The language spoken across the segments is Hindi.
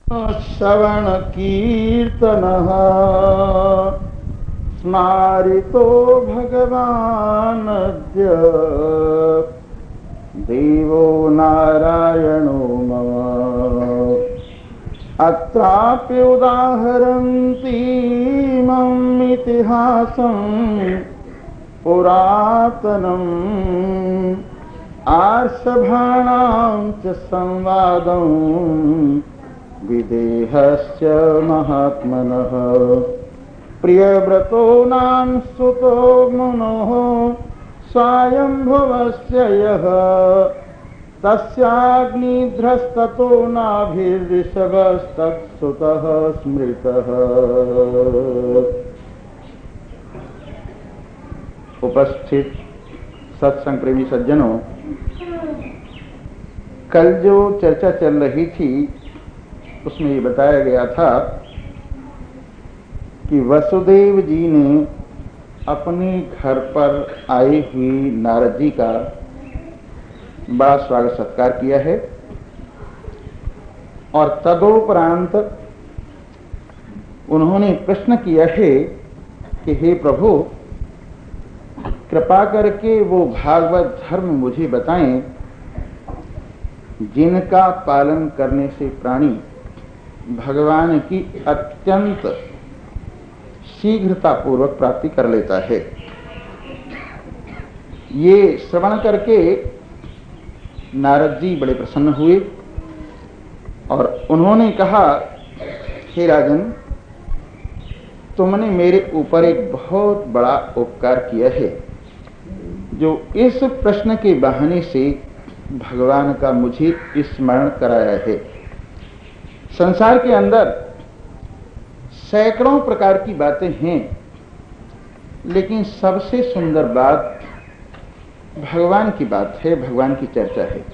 श्रवण कीर्तनः स्मारितो भगवानद्य देवो नारायणो मम। अत्रापि उदाहरन्ति मम इतिहासं पुरातनम् आर्षभाणां च संवादं विदेहश्च महात्मनः। प्रियव्रतो नाम सुतो मुनोः स्वायंभुवस्य यः तस्याग्निध्रस्ततो नाभिर्ऋषभस्तत्सुतः स्मृतः। उपस्थित सत्संग प्रेमी सज्जनों, कल जो चर्चा चल रही थी उसमें ये बताया गया था कि वसुदेव जी ने अपने घर पर आई हुई नारद जी का बड़ा स्वागत सत्कार किया है और तदोपरांत उन्होंने प्रश्न किया है कि हे प्रभु, कृपा करके वो भागवत धर्म मुझे बताएं जिनका पालन करने से प्राणी भगवान की अत्यंत शीघ्रता पूर्वक प्राप्ति कर लेता है। ये श्रवण करके नारद जी बड़े प्रसन्न हुए और उन्होंने कहा, हे राजन, तुमने मेरे ऊपर एक बहुत बड़ा उपकार किया है जो इस प्रश्न के बहाने से भगवान का मुझे स्मरण कराया है। संसार के अंदर सैकड़ों प्रकार की बातें हैं, लेकिन सबसे सुंदर बात भगवान की बात है, भगवान की चर्चा है।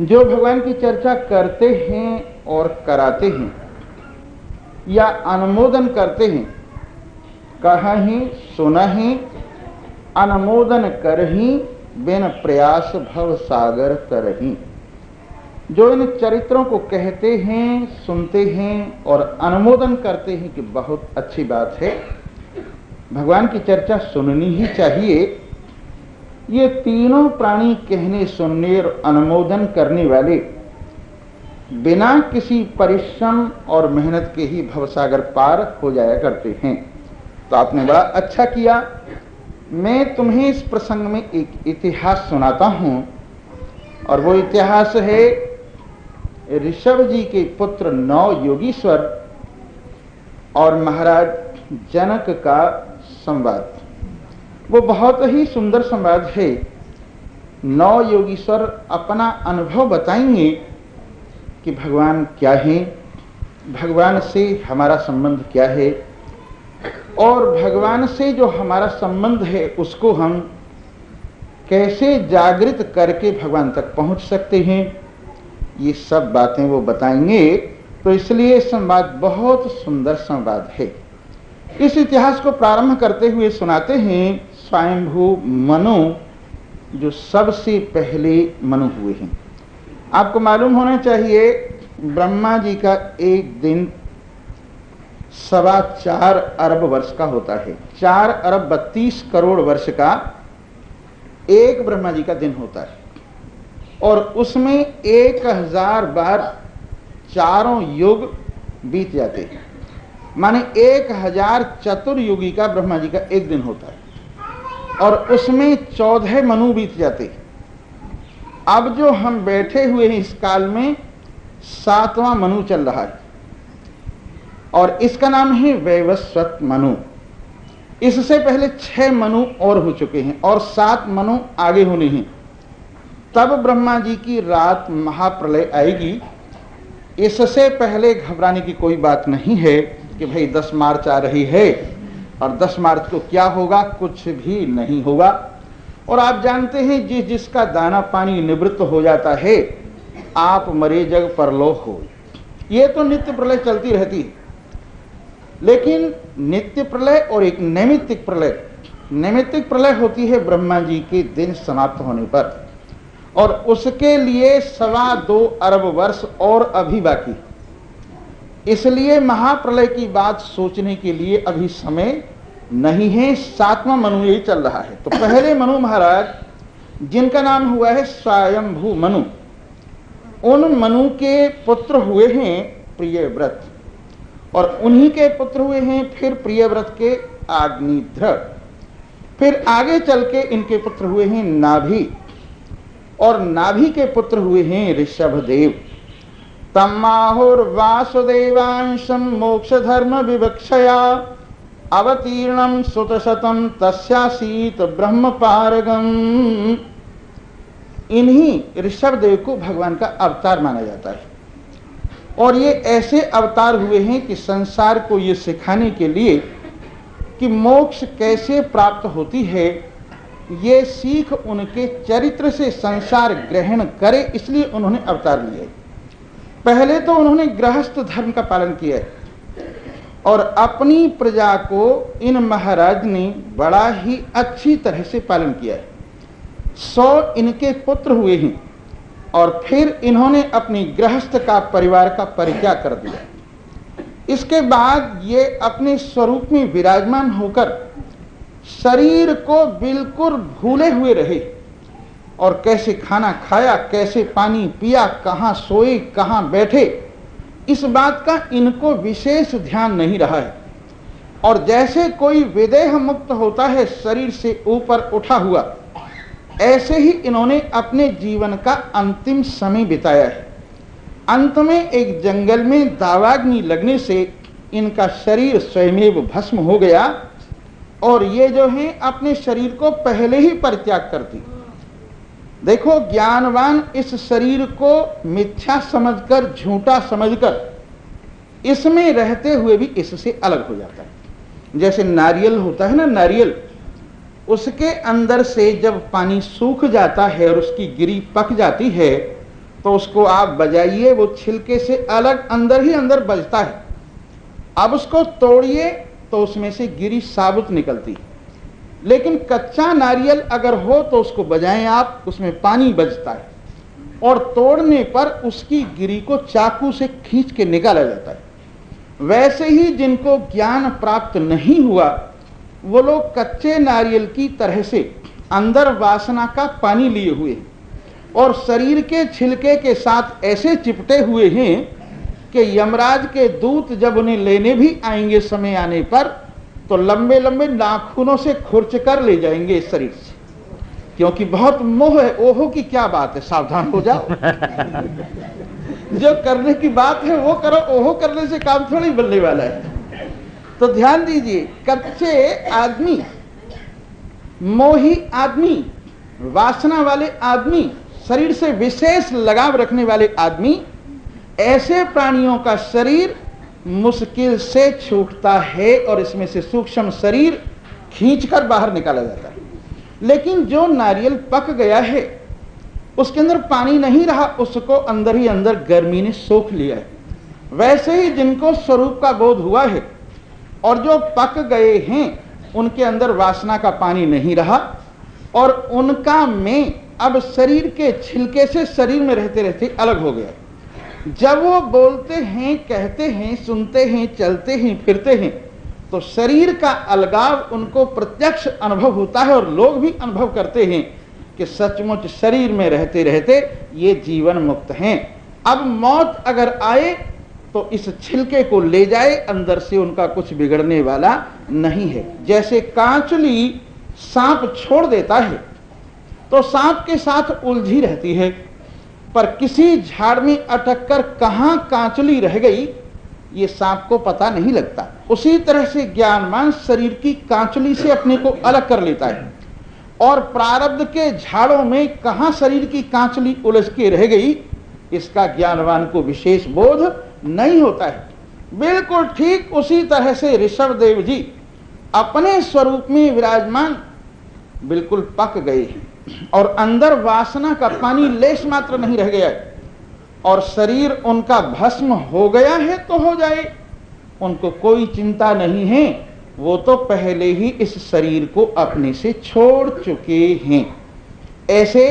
जो भगवान की चर्चा करते हैं और कराते हैं या अनुमोदन करते हैं, कहा ही सुना ही अनुमोदन करही बिन प्रयास भव सागर तरही। जो इन चरित्रों को कहते हैं, सुनते हैं और अनुमोदन करते हैं कि बहुत अच्छी बात है, भगवान की चर्चा सुननी ही चाहिए, ये तीनों प्राणी कहने, सुनने और अनुमोदन करने वाले बिना किसी परिश्रम और मेहनत के ही भवसागर पार हो जाया करते हैं। तो आपने बड़ा अच्छा किया। मैं तुम्हें इस प्रसंग में एक इतिहास सुनाता हूं और वो इतिहास है ऋषभ जी के पुत्र नौ योगीश्वर और महाराज जनक का संवाद। वो बहुत ही सुंदर संवाद है। नौ योगीश्वर अपना अनुभव बताएंगे कि भगवान क्या है, भगवान से हमारा संबंध क्या है और भगवान से जो हमारा संबंध है उसको हम कैसे जागृत करके भगवान तक पहुंच सकते हैं। ये सब बातें वो बताएंगे। तो इसलिए संवाद बहुत सुंदर संवाद है। इस इतिहास को प्रारंभ करते हुए सुनाते हैं स्वयंभू मनु, जो सबसे पहले मनु हुए हैं। आपको मालूम होना चाहिए ब्रह्मा जी का एक दिन 4.25 अरब वर्ष का होता है। 4 अरब 32 करोड़ वर्ष का एक ब्रह्मा जी का दिन होता है और उसमें 1000 बार चारों युग बीत जाते हैं। माने 1000 चतुर्युगी का ब्रह्मा जी का एक दिन होता है और उसमें 14 मनु बीत जाते हैं। अब जो हम बैठे हुए हैं इस काल में 7वां मनु चल रहा है और इसका नाम है वैवस्वत मनु। इससे पहले 6 मनु और हो चुके हैं और 7 मनु आगे होने हैं। तब ब्रह्मा जी की रात महाप्रलय आएगी। इससे पहले घबराने की कोई बात नहीं है कि भाई 10 मार्च आ रही है और 10 मार्च को क्या होगा, कुछ भी नहीं होगा। और आप जानते हैं जिस जिसका दाना पानी निवृत्त हो जाता है, आप मरे जग परलोक हो। ये तो नित्य प्रलय चलती रहती है, लेकिन नित्य प्रलय और एक नैमित्तिक प्रलय, नैमित्तिक प्रलय होती है ब्रह्मा जी के दिन समाप्त होने पर और उसके लिए 2.25 अरब वर्ष और अभी बाकी। इसलिए महाप्रलय की बात सोचने के लिए अभी समय नहीं है। 7वां मनु यही चल रहा है। तो पहले मनु महाराज जिनका नाम हुआ है स्वयंभू मनु, उन मनु के पुत्र हुए हैं प्रियव्रत, और उन्हीं के पुत्र हुए हैं फिर प्रियव्रत के अग्निध्र। फिर आगे चल के इनके पुत्र हुए हैं नाभि, और नाभि के पुत्र हुए हैं ऋषभदेव। तमाहुर्वासुदेवांशं मोक्ष धर्म विवक्षया अवतीर्णं सुतशतं तस्यासीत ब्रह्म पारगम। इन्हीं ऋषभदेव को भगवान का अवतार माना जाता है, और ये ऐसे अवतार हुए हैं कि संसार को ये सिखाने के लिए कि मोक्ष कैसे प्राप्त होती है, ये सीख उनके चरित्र से संसार ग्रहण करे, इसलिए उन्होंने अवतार लिए। पहले तो उन्होंने गृहस्थ धर्म का पालन किया है, और अपनी प्रजा को इन महाराज ने बड़ा ही अच्छी तरह से पालन किया है। 100 इनके पुत्र हुए हैं, और फिर इन्होंने अपनी गृहस्थ का परिवार का परित्याग कर दिया। इसके बाद ये अपने स्वरूप में विराजमान होकर शरीर को बिल्कुल भूले हुए रहे, और कैसे खाना खाया, कैसे पानी पिया, कहाँ सोए, कहाँ बैठे, इस बात का इनको विशेष ध्यान नहीं रहा है। और जैसे कोई विदेह मुक्त होता है शरीर से ऊपर उठा हुआ, ऐसे ही इन्होंने अपने जीवन का अंतिम समय बिताया है। अंत में एक जंगल में दावाग्नि लगने से इनका शरीर स्वयमेव भस्म हो गया, और ये जो है अपने शरीर को पहले ही परित्याग कर दी। देखो, ज्ञानवान इस शरीर को मिथ्या समझकर, झूठा समझकर इसमें रहते हुए भी इससे अलग हो जाता है। जैसे नारियल होता है ना, नारियल, उसके अंदर से जब पानी सूख जाता है और उसकी गिरी पक जाती है, तो उसको आप बजाइए, वो छिलके से अलग अंदर ही अंदर बजता है। अब उसको तोड़िए तो उसमें से गिरी साबुत निकलती है। लेकिन कच्चा नारियल अगर हो तो उसको बजाएं आप, उसमें पानी बजता है, और तोड़ने पर उसकी गिरी को चाकू से खींच के निकाला जाता है। वैसे ही जिनको ज्ञान प्राप्त नहीं हुआ, वो लोग कच्चे नारियल की तरह से अंदर वासना का पानी लिए हुए हैं, और शरीर के छिलके के साथ ऐसे चिपटे हुए हैं कि यमराज के दूत जब उन्हें लेने भी आएंगे समय आने पर, तो लंबे लंबे नाखूनों से खुरच कर ले जाएंगे इस शरीर से, क्योंकि बहुत मोह है। ओहो की क्या बात है, सावधान हो जाओ। जो करने की बात है वो करो, ओहो करने से काम थोड़ी बनने वाला है। तो ध्यान दीजिए, कच्चे आदमी, मोही आदमी, वासना वाले आदमी, शरीर से विशेष लगाव रखने वाले आदमी, ऐसे प्राणियों का शरीर मुश्किल से छूटता है, और इसमें से सूक्ष्म शरीर खींचकर बाहर निकाला जाता है। लेकिन जो नारियल पक गया है, उसके अंदर पानी नहीं रहा, उसको अंदर ही अंदर गर्मी ने सोख लिया है। वैसे ही जिनको स्वरूप का बोध हुआ है और जो पक गए हैं, उनके अंदर वासना का पानी नहीं रहा, और उनका मैं अब शरीर के छिलके से शरीर में रहते रहते अलग हो गया। जब वो बोलते हैं, कहते हैं, सुनते हैं, चलते हैं, फिरते हैं, तो शरीर का अलगाव उनको प्रत्यक्ष अनुभव होता है, और लोग भी अनुभव करते हैं कि सचमुच शरीर में रहते रहते ये जीवन मुक्त हैं। अब मौत अगर आए तो इस छिलके को ले जाए, अंदर से उनका कुछ बिगड़ने वाला नहीं है। जैसे कांचुली सांप छोड़ देता है तो सांप के साथ उलझी रहती है, पर किसी झाड़ में अटक कर कहां कांचुली रह गई ये सांप को पता नहीं लगता। उसी तरह से ज्ञानवान शरीर की कांचुली से अपने को अलग कर लेता है, और प्रारब्ध के झाड़ों में कहां शरीर की कांचुली उलझ के रह गई इसका ज्ञानवान को विशेष बोध नहीं होता है। बिल्कुल ठीक उसी तरह से ऋषभदेव जी अपने स्वरूप में विराजमान बिल्कुल पक गए हैं, और अंदर वासना का पानी लेश मात्र नहीं रह गया है, और शरीर उनका भस्म हो गया है तो हो जाए, उनको कोई चिंता नहीं है। वो तो पहले ही इस शरीर को अपने से छोड़ चुके हैं। ऐसे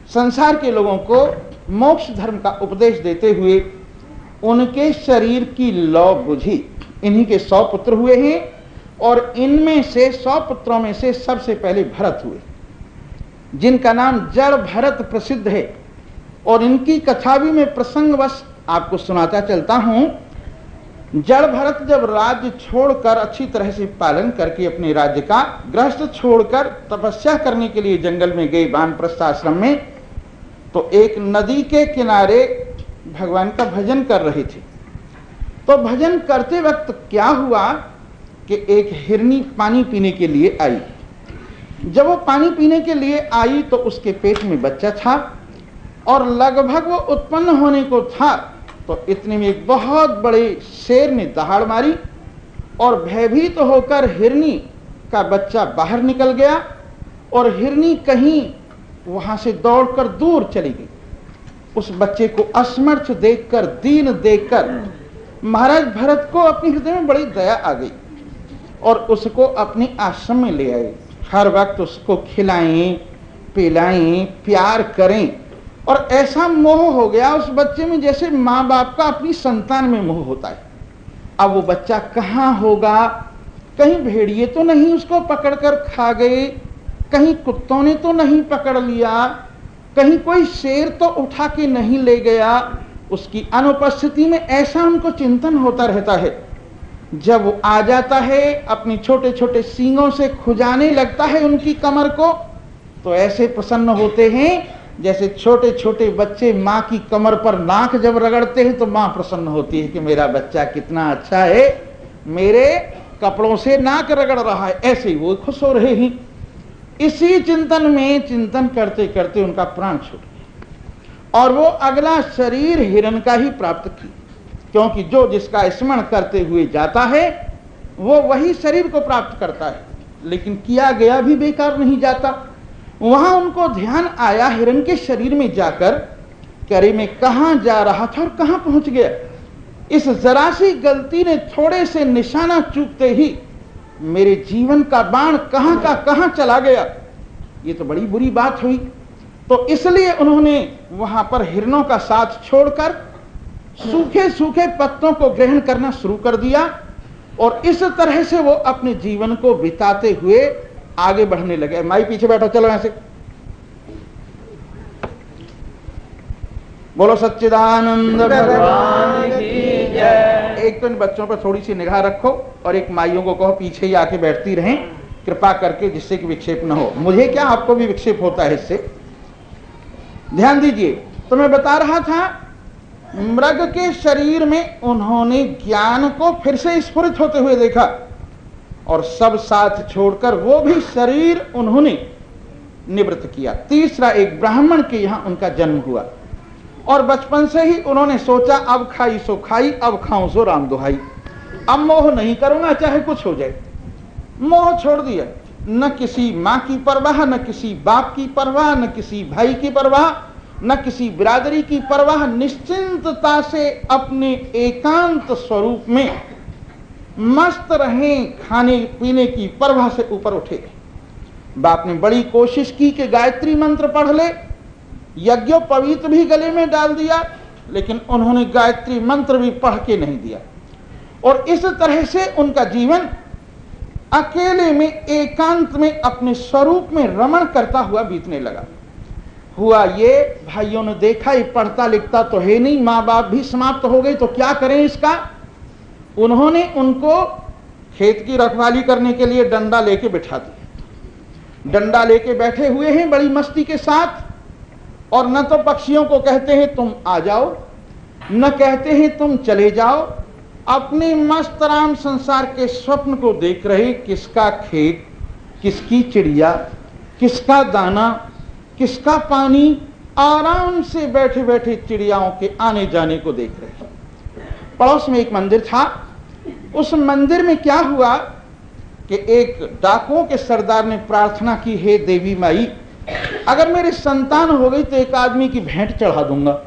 संसार के लोगों को मोक्ष धर्म का उपदेश देते हुए उनके शरीर की लौ बुझी। इन्हीं के 100 पुत्र हुए हैं और इनमें से 100 पुत्रों में से सबसे पहले भरत हुए, जिनका नाम जड़ भरत प्रसिद्ध है। और इनकी कथा भी मैं प्रसंगवश आपको सुनाता चलता हूं। जड़ भरत जब राज्य छोड़कर अच्छी तरह से पालन करके अपने राज्य का गृहस्थ छोड़कर तपस्या करने के लिए जंगल में गए वानप्रस्थ आश्रम में, तो एक नदी के किनारे भगवान का भजन कर रहे थे। तो भजन करते वक्त क्या हुआ कि एक हिरनी पानी पीने के लिए आई। जब वो पानी पीने के लिए आई तो उसके पेट में बच्चा था और लगभग वो उत्पन्न होने को था, तो इतने में एक बहुत बड़े शेर ने दहाड़ मारी और भयभीत होकर हिरनी का बच्चा बाहर निकल गया और हिरनी कहीं वहां से दौड़कर दूर चली गई। उस बच्चे को असमर्थ देखकर, दीन देखकर महाराज भरत को अपने हृदय में बड़ी दया आ गई और उसको अपने आश्रम में ले आए। हर वक्त उसको खिलाएं, पिलाएं, प्यार करें। और ऐसा मोह हो गया उस बच्चे में जैसे माँ बाप का अपनी संतान में मोह होता है। अब वो बच्चा कहाँ होगा, कहीं भेड़िए तो नहीं उसको पकड़कर खा गए, कहीं कुत्तों ने तो नहीं पकड़ लिया, कहीं कोई शेर तो उठा के नहीं ले गया। उसकी अनुपस्थिति में ऐसा उनको चिंतन होता रहता है। जब वो आ जाता है अपनी छोटे छोटे सींगों से खुजाने लगता है उनकी कमर को, तो ऐसे प्रसन्न होते हैं जैसे छोटे छोटे बच्चे माँ की कमर पर नाक जब रगड़ते हैं तो माँ प्रसन्न होती है कि मेरा बच्चा कितना अच्छा है, मेरे कपड़ों से नाक रगड़ रहा है। ऐसे ही वो खुश हो रहे हैं। इसी चिंतन में चिंतन करते करते उनका प्राण छूट गया और वो अगला शरीर हिरण का ही प्राप्त किया, क्योंकि जो जिसका स्मरण करते हुए जाता है वो वही शरीर को प्राप्त करता है। लेकिन किया गया भी बेकार नहीं जाता। वहां उनको ध्यान आया हिरण के शरीर में जाकर, करे मैं कहां जा रहा था और कहां पहुंच गया। इस जरा सी गलती ने थोड़े से निशाना चूकते ही मेरे जीवन का बाण कहां का कहां चला गया। ये तो बड़ी बुरी बात हुई। तो इसलिए उन्होंने वहां पर हिरणों का साथ छोड़कर सूखे सूखे पत्तों को ग्रहण करना शुरू कर दिया और इस तरह से वो अपने जीवन को बिताते हुए आगे बढ़ने लगे। माई पीछे बैठो, चलो ऐसे बोलो सच्चिदानंद भगवान की जय। एक तो इन बच्चों पर थोड़ी सी निगाह रखो और एक माइयों को कहो पीछे ही आके बैठती रहें कृपा करके, जिससे कि विक्षेप न हो। मुझे क्या, आपको भी विक्षेप होता है इससे। ध्यान दीजिए। तो मैं बता रहा था मृग के शरीर में उन्होंने ज्ञान को फिर से स्फुरित होते हुए देखा और सब साथ छोड़कर वो भी शरीर उन्होंने निवृत्त किया। तीसरा, एक ब्राह्मण के यहां उनका जन्म हुआ और बचपन से ही उन्होंने सोचा अब खाई सो खाई, अब खाऊं सो राम दुहाई, अब मोह नहीं करूंगा चाहे कुछ हो जाए। मोह छोड़ दिया। न किसी माँ की परवाह, न किसी बाप की परवाह, न किसी भाई की परवाह, न किसी बिरादरी की परवाह। निश्चिंतता से अपने एकांत स्वरूप में मस्त रहें, खाने पीने की परवाह से ऊपर उठे। बाप ने बड़ी कोशिश की कि गायत्री मंत्र पढ़ ले, यज्ञोपवीत भी गले में डाल दिया, लेकिन उन्होंने गायत्री मंत्र भी पढ़ के नहीं दिया। और इस तरह से उनका जीवन अकेले में एकांत में अपने स्वरूप में रमण करता हुआ बीतने लगा। हुआ ये, भाइयों ने देखा ये पढ़ता लिखता तो है नहीं, माँ बाप भी समाप्त हो गए, तो क्या करें इसका। उन्होंने उनको खेत की रखवाली करने के लिए डंडा लेके बिठा दिया। डंडा लेके बैठे हुए हैं बड़ी मस्ती के साथ, और न तो पक्षियों को कहते हैं तुम आ जाओ, न कहते हैं तुम चले जाओ। अपने मस्त राम संसार के स्वप्न को देख रहे, किसका खेत, किसकी चिड़िया, किसका दाना, किसका पानी। आराम से बैठे बैठे चिड़ियाओं के आने जाने को देख रहे। पड़ोस में एक मंदिर था। उस मंदिर में क्या हुआ कि एक डाकुओं के सरदार ने प्रार्थना की, हे देवी माई, अगर मेरी संतान हो गई तो एक आदमी की भेंट चढ़ा दूंगा।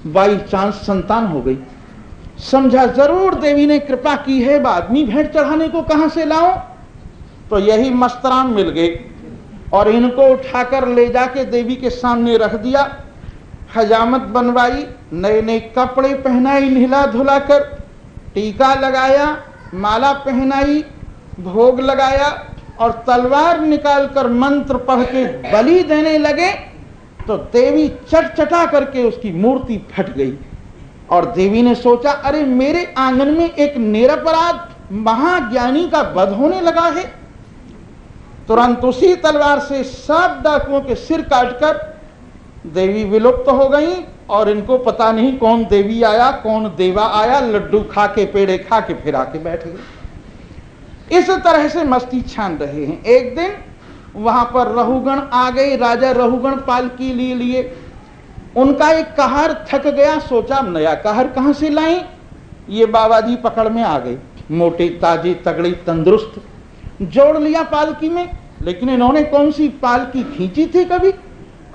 बाई चांस संतान हो गई। समझा जरूर देवी ने कृपा की है, आदमी भेंट चढ़ाने को कहां से लाऊं। तो यही मस्तराम मिल गए और इनको उठाकर ले जाके देवी के सामने रख दिया। हजामत बनवाई, नए नए कपड़े पहनाई, नहला धुला कर टीका लगाया, माला पहनाई, भोग लगाया और तलवार निकालकर मंत्र पढ़ के बलि देने लगे तो देवी चटचटा करके उसकी मूर्ति फट गई। और देवी ने सोचा, अरे मेरे आंगन में एक निरपराध महाज्ञानी का वध होने लगा है। तुरंत उसी तलवार से सब डाकुओं के सिर काटकर देवी विलुप्त हो गई और इनको पता नहीं कौन देवी आया कौन देवा आया, लड्डू खा के पेड़े खा के फिर आके बैठ गए। इस तरह से मस्ती छान रहे हैं। एक दिन वहां पर रहुगण आ गए, राजा रहुगण पालकी लिए। उनका एक कहार थक गया, सोचा नया कहार कहां से लाएं। ये बाबा जी पकड़ में आ गए, मोटे ताजे तगड़े तंदुरुस्त, जोड़ लिया पालकी में। लेकिन इन्होंने कौन सी पालकी खींची थी कभी?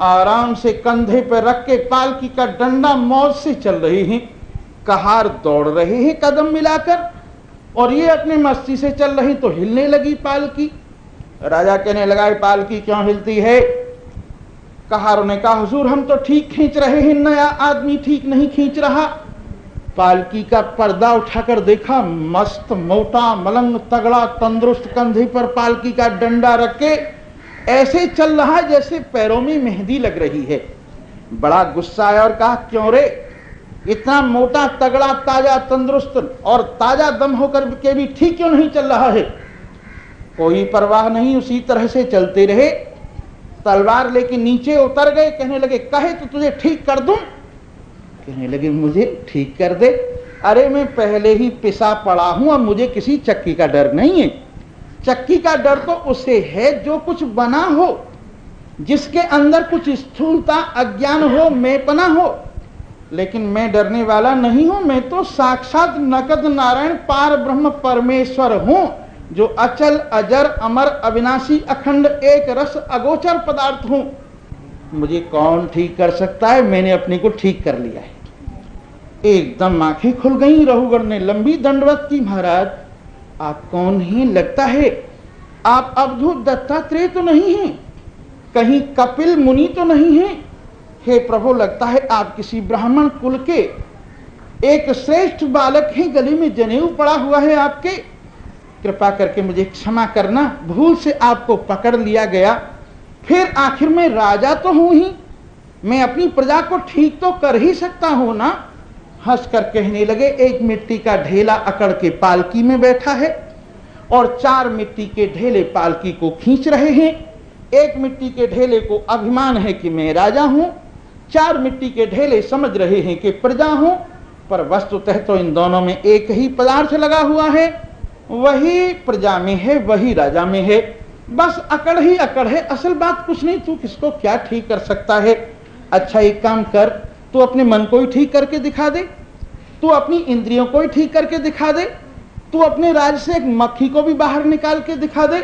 आराम से कंधे पर रख के पालकी का डंडा मौज से चल रहे हैं, कहार दौड़ रहे हैं कदम मिलाकर और ये अपने मस्ती से चल रही तो हिलने लगी पालकी। राजा कहने लगा, पालकी क्यों हिलती है? कहारों ने कहा, हुजूर हम तो ठीक खींच रहे हैं, नया आदमी ठीक नहीं खींच रहा। पालकी का पर्दा उठाकर देखा, मस्त मोटा मलंग तगड़ा तंदुरुस्त, कंधे पर पालकी का डंडा रख के ऐसे चल रहा जैसे पैरों में मेहंदी लग रही है। बड़ा गुस्सा आया और कहा, क्यों रे, इतना मोटा तगड़ा ताजा तंदुरुस्त और ताजा दम होकर के भी ठीक क्यों नहीं चल रहा है? कोई परवाह नहीं, उसी तरह से चलते रहे। तलवार लेके नीचे उतर गए, कहने लगे, कहे तो तुझे ठीक कर दूं? कहने लगे, मुझे ठीक कर दे? अरे मैं पहले ही पिसा पड़ा हूं, अब मुझे किसी चक्की का डर नहीं है। चक्की का डर तो उसे है जो कुछ बना हो, जिसके अंदर कुछ स्थूलता अज्ञान हो, मैंपना हो। लेकिन मैं डरने वाला नहीं हूं, मैं तो साक्षात नकद नारायण पार ब्रह्म परमेश्वर हूं, जो अचल अजर अमर अविनाशी अखंड एक रस अगोचर पदार्थ हूं। मुझे कौन ठीक कर सकता है? मैंने अपने को ठीक कर लिया है। एकदम आंखें खुल गई। रहुगण ने लंबी दंडवत की, महाराज आप कौन हैं? लगता है आप अवधूत दत्तात्रेय तो नहीं हैं, कहीं कपिल मुनि तो नहीं हैं? हे प्रभु, लगता है आप किसी ब्राह्मण कुल के एक श्रेष्ठ बालक हैं, गले में जनेऊ पड़ा हुआ है आपके। कृपा करके मुझे क्षमा करना, भूल से आपको पकड़ लिया गया। फिर आखिर में राजा तो हूं ही, मैं अपनी प्रजा को ठीक तो कर ही सकता हूं ना। हंसकर कहने लगे, एक मिट्टी का ढेला अकड़ के पालकी में बैठा है और 4 मिट्टी के ढेले पालकी को खींच रहे हैं। एक मिट्टी के ढेले को अभिमान है कि मैं राजा हूं, 4 मिट्टी के ढेले समझ रहे हैं कि प्रजा हूं, पर वस्तुतः तो इन दोनों में एक ही पदार्थ लगा हुआ है, वही प्रजा में है, वही राजा में है। बस अकड़ ही अकड़ है, असल बात कुछ नहीं। तू किसको क्या ठीक कर सकता है? अच्छा एक काम कर, तू अपने मन को ही ठीक करके दिखा दे, तू अपनी इंद्रियों को ही ठीक करके दिखा दे, तू अपने राज से एक मक्खी को भी बाहर निकाल के दिखा दे,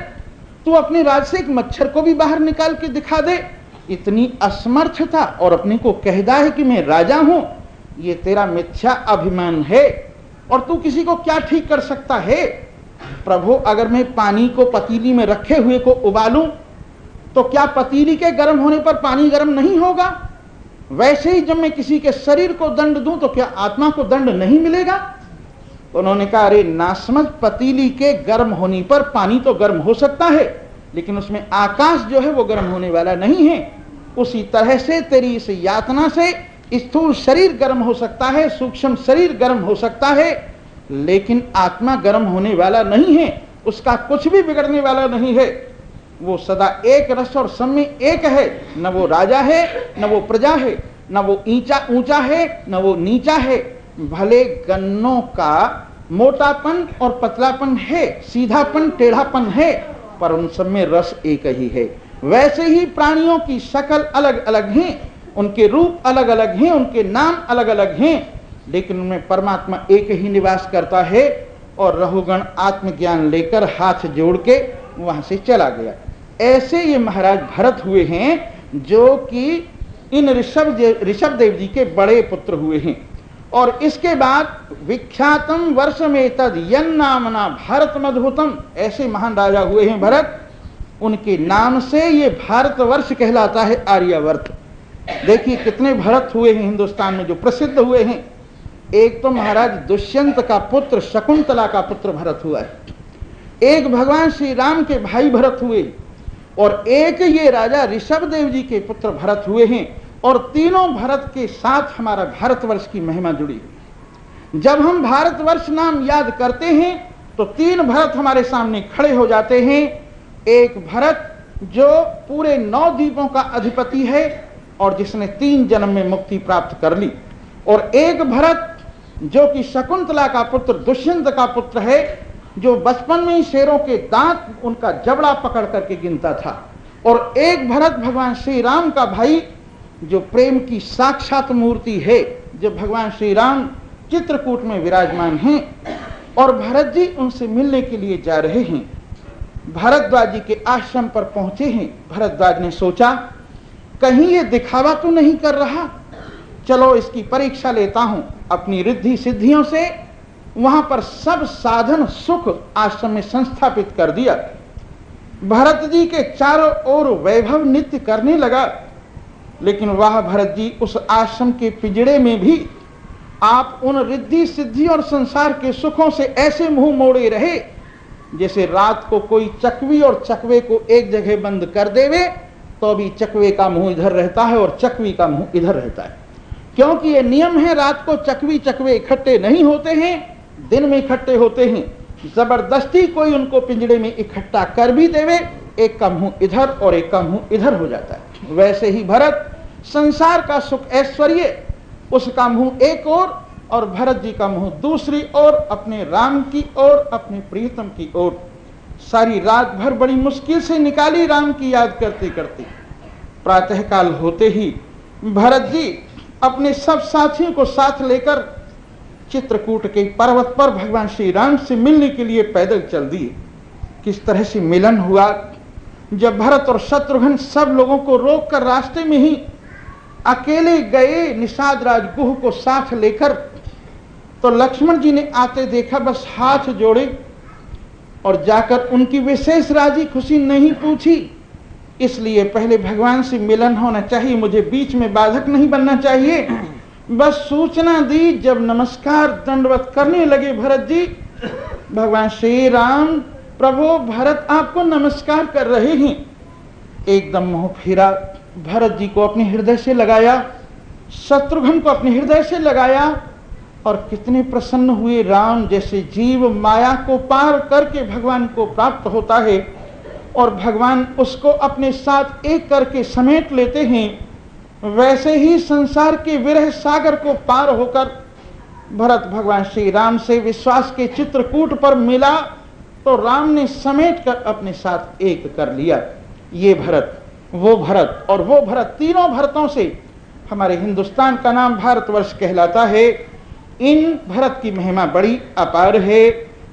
तू अपने राज से एक मच्छर को भी बाहर निकाल के दिखा दे। इतनी असमर्थता और अपने को कहता है कि मैं राजा हूं, ये तेरा मिथ्या अभिमान है। और तू किसी को क्या ठीक कर सकता है? प्रभु, अगर मैं पानी को पतीली में रखे हुए को उबालूं तो क्या पतीली के गर्म होने पर पानी गर्म नहीं होगा? वैसे ही जब मैं किसी के शरीर को दंड दूं तो क्या आत्मा को दंड नहीं मिलेगा? उन्होंने कहा, अरे नासमझ, पतीली के गर्म होने पर पानी तो गर्म हो सकता है, लेकिन उसमें आकाश जो है वो गर्म होने वाला नहीं है। उसी तरह से तेरी इस यातना से स्थूल शरीर गर्म हो सकता है, सूक्ष्म शरीर गर्म हो सकता है, लेकिन आत्मा गर्म होने वाला नहीं है, उसका कुछ भी बिगड़ने वाला नहीं है। वो सदा एक रस और सम में एक है, न वो राजा है न वो प्रजा है, न वो ऊंचा है न वो नीचा है। भले गन्नों का मोटापन और पतलापन है, सीधापन टेढ़ापन है, पर उन सब में रस एक ही है। वैसे ही प्राणियों की शक्ल अलग अलग हैं, उनके रूप अलग अलग हैं, उनके नाम अलग अलग हैं, लेकिन उनमें परमात्मा एक ही निवास करता है। और रहुगण आत्मज्ञान लेकर हाथ जोड़ के वहां से चला गया। ऐसे ये महाराज भरत हुए हैं, जो कि इन ऋषभ देव जी के बड़े पुत्र हुए हैं। और इसके बाद विख्यातम वर्ष में तद यन नामना भारत मधुतम, ऐसे महान राजा हुए हैं भरत। उनके नाम से ये भारतवर्ष कहलाता है, आर्यावर्त। देखिए कितने भरत हुए हैं हिंदुस्तान में जो प्रसिद्ध हुए हैं। एक तो महाराज दुष्यंत का पुत्र शकुंतला का पुत्र भरत हुआ है, एक भगवान श्री राम के भाई भरत हुए, और एक ये राजा ऋषभदेव जी के पुत्र भरत हुए हैं। और तीनों भरत के साथ हमारा भारतवर्ष की महिमा जुड़ी है। जब हम भारतवर्ष नाम याद करते हैं तो तीन भरत हमारे सामने खड़े हो जाते हैं। एक भरत जो पूरे 9 द्वीपों का अधिपति है और जिसने 3 जन्म में मुक्ति प्राप्त कर ली, और एक भरत जो कि शकुंतला का पुत्र दुष्यंत का पुत्र है, जो बचपन में ही शेरों के दांत उनका जबड़ा पकड़ करके गिनता था, और एक भरत भगवान श्री राम का भाई जो प्रेम की साक्षात मूर्ति है, जो भगवान श्री राम चित्रकूट में विराजमान हैं। और भरत जी उनसे मिलने के लिए जा रहे हैं, भरद्वाज जी के आश्रम पर पहुंचे हैं। भरद्वाज ने सोचा कहीं ये दिखावा तो नहीं कर रहा, चलो इसकी परीक्षा लेता हूं। अपनी रिद्धि सिद्धियों से वहां पर सब साधन सुख आश्रम में संस्थापित कर दिया। भरत जी के चारों ओर वैभव नित्य करने लगा, लेकिन वह भरत जी उस आश्रम के पिंजड़े में भी आप उन रिद्धि सिद्धि और संसार के सुखों से ऐसे मुंह मोड़े रहे जैसे रात को कोई चकवी और चकवे को एक जगह बंद कर देवे तो भी चकवे का मुंह इधर रहता है और चकवी का मुंह इधर रहता है। क्योंकि ये नियम है, रात को चकवी चकवे इकट्ठे नहीं होते हैं, दिन में इकट्ठे होते हैं। जबरदस्ती कोई उनको पिंजड़े में इकट्ठा कर भी देवे, एक का मुंह इधर और एक का मुंह इधर हो जाता है। वैसे ही भरत संसार का सुख ऐश्वर्य उसका मुंह एक और भरत जी का मुंह दूसरी ओर, अपने राम की ओर, अपने प्रियतम की ओर। सारी रात भर बड़ी मुश्किल से निकाली राम की याद करते करते। प्रातःकाल होते ही भरत जी अपने सब साथियों को साथ लेकर चित्रकूट के पर्वत पर भगवान श्री राम से मिलने के लिए पैदल चल दिए। किस तरह से मिलन हुआ, जब भरत और शत्रुघ्न सब लोगों को रोककर रास्ते में ही अकेले गए निषाद राज गुह को साथ लेकर, तो लक्ष्मण जी ने आते देखा, बस हाथ जोड़े और जाकर उनकी विशेष राजी खुशी नहीं पूछी। इसलिए पहले भगवान से मिलन होना चाहिए, मुझे बीच में बाधक नहीं बनना चाहिए, बस सूचना दी। जब नमस्कार दंडवत करने लगे भरत जी, भगवान श्री राम प्रभु भरत आपको नमस्कार कर रहे हैं। एकदम मुंह फिरा, भरत जी को अपने हृदय से लगाया, शत्रुघ्न को अपने हृदय से लगाया, और कितने प्रसन्न हुए। राम जैसे जीव माया को पार करके भगवान को प्राप्त होता है और भगवान उसको अपने साथ एक करके समेट लेते हैं, वैसे ही संसार के विरह सागर को पार होकर भरत भगवान श्री राम से विश्वास के चित्रकूट पर मिला तो राम ने समेट कर अपने साथ एक कर लिया। ये भरत, वो भरत और वो भरत, तीनों भरतों से हमारे हिंदुस्तान का नाम भारतवर्ष कहलाता है। इन भरत की महिमा बड़ी अपार है।